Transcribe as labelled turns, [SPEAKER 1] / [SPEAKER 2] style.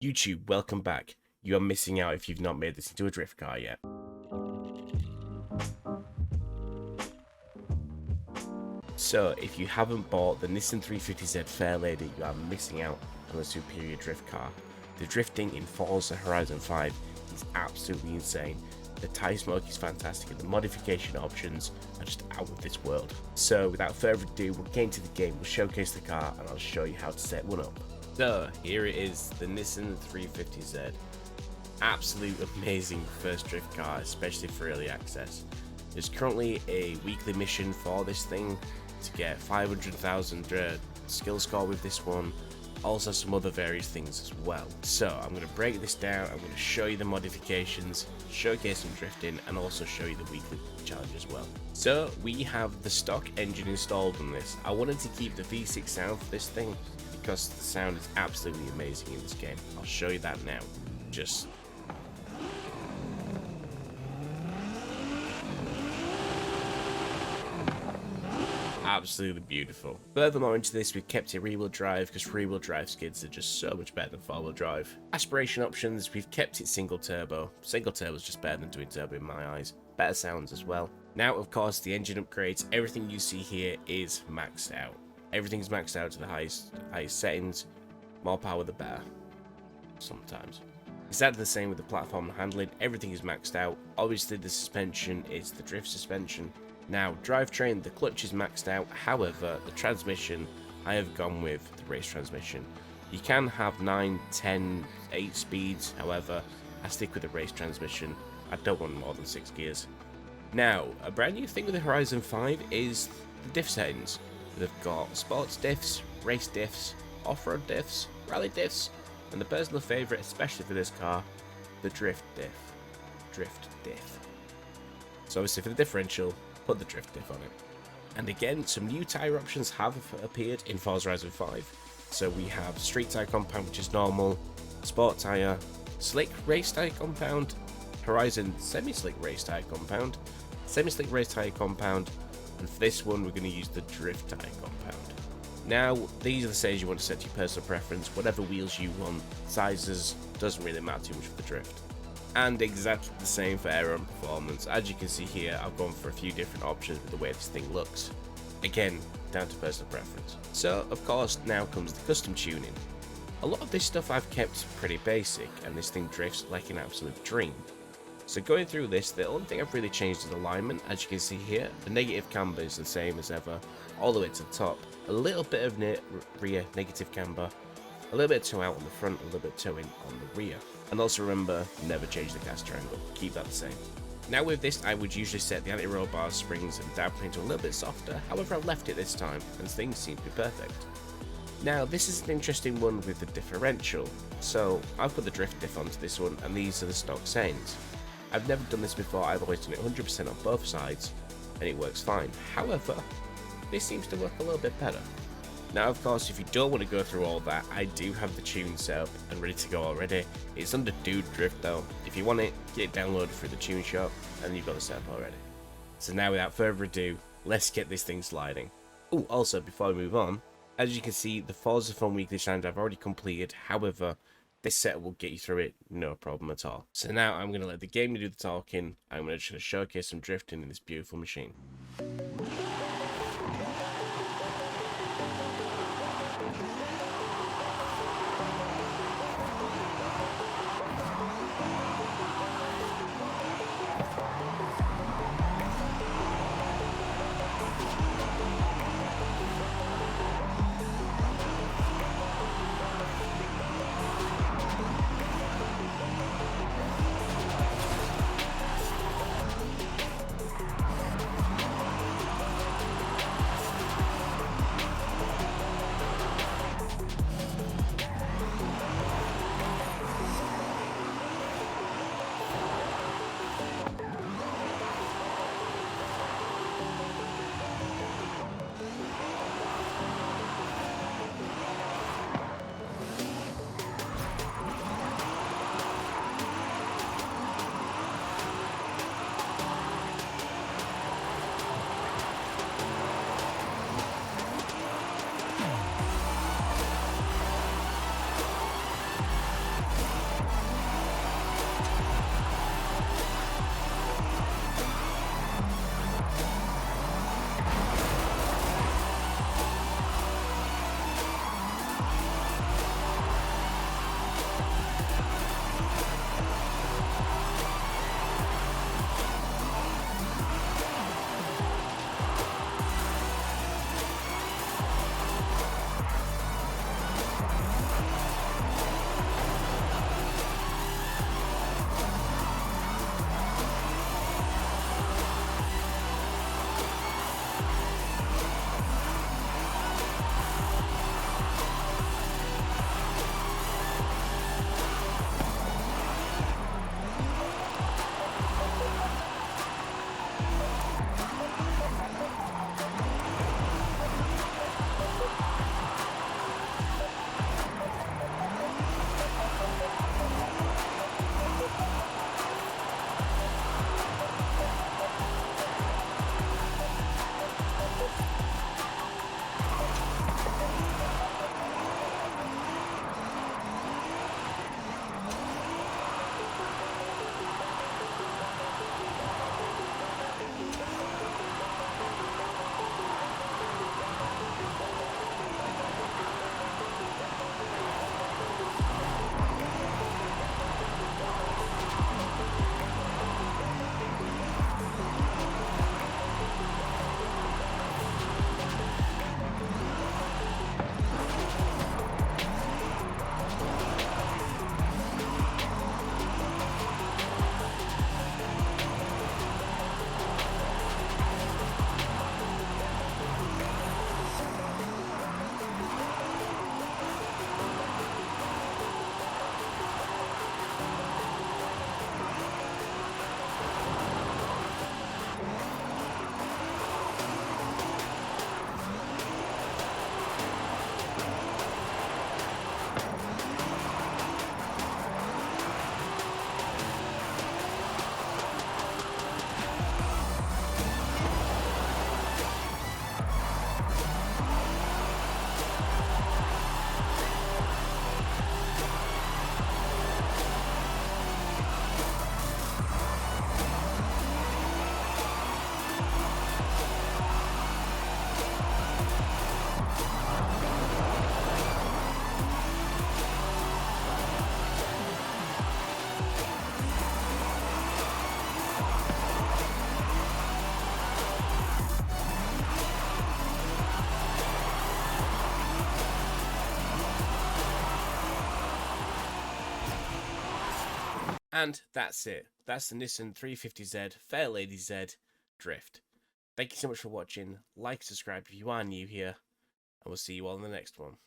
[SPEAKER 1] YouTube, welcome back. You are missing out if you've not made this into a drift car yet. So, if you haven't bought the Nissan 350Z Fairlady, you are missing out on a superior drift car. The drifting in Forza Horizon 5 is absolutely insane. The tyre smoke is fantastic and the modification options are just out of this world. So, without further ado, we'll get into the game, we'll showcase the car and I'll show you how to set one up. So, here it is, the Nissan 350Z. Absolute amazing first drift car, especially for early access. There's currently a weekly mission for this thing to get 500,000 skill score with this one, also some other various things as well. So I'm going to break this down, I'm going to show you the modifications, showcase some drifting, and also show you the weekly challenge as well. So we have the stock engine installed on this. I wanted to keep the V6 sound for this thing because the sound is absolutely amazing in this game. I'll show you that now. Just absolutely beautiful. Furthermore into this, we've kept it rear-wheel drive because rear-wheel drive skids are just so much better than four-wheel drive. Aspiration options, we've kept it single turbo. Single turbo is just better than doing turbo in my eyes. Better sounds as well. Now, of course, the engine upgrades, everything you see here is maxed out. Everything's maxed out to the highest settings. More power the better. Sometimes. Exactly the same with the platform handling, everything is maxed out. Obviously the suspension is the drift suspension. Now, drivetrain, the clutch is maxed out, however, the transmission, I have gone with the race transmission. You can have 9, 10, 8 speeds, however, I stick with the race transmission. I don't want more than 6 gears. Now, a brand new thing with the Horizon 5 is the diff settings. They've got sports diffs, race diffs, off-road diffs, rally diffs, and the personal favourite, especially for this car, the drift diff. Drift diff. So obviously for the differential, put the drift diff on it. And again, some new tyre options have appeared in Forza Horizon 5. So we have street tyre compound, which is normal, sport tyre, slick race tyre compound, Horizon semi-slick race tyre compound, semi-slick race tyre compound, and for this one we're going to use the drift tyre compound. Now, these are the settings you want to set to your personal preference, whatever wheels you want, sizes, doesn't really matter too much for the drift. And exactly the same for aero and performance. As you can see here, I've gone for a few different options with the way this thing looks. Again, down to personal preference. So, of course, now comes the custom tuning. A lot of this stuff I've kept pretty basic, and this thing drifts like an absolute dream. So going through this, the only thing I've really changed is alignment. As you can see here, the negative camber is the same as ever, all the way to the top. A little bit of rear negative camber, a little bit of toe out on the front, a little bit of toe in on the rear. And also remember, never change the gas triangle, keep that the same. Now with this, I would usually set the anti-roll bar springs and dampening to a little bit softer, however I've left it this time, and things seem to be perfect. Now this is an interesting one with the differential, so I've put the drift diff onto this one, and these are the stock settings. I've never done this before, I've always done it 100% on both sides, and it works fine. However, this seems to work a little bit better. Now, of course, if you don't want to go through all that, I do have the tune set up and ready to go already. It's under Dudee Drift though. If you want it, get it downloaded through the tune shop, and you've got the setup already. So now, without further ado, let's get this thing sliding. Oh, also, before we move on, as you can see, the Forza Fun Weekly Challenge I've already completed. However, this setup will get you through it, no problem at all. So now I'm going to let the game do the talking. I'm going to showcase some drifting in this beautiful machine. And that's it. That's the Nissan 350Z Fairlady Z Drift. Thank you so much for watching. Like, subscribe if you are new here, and we'll see you all in the next one.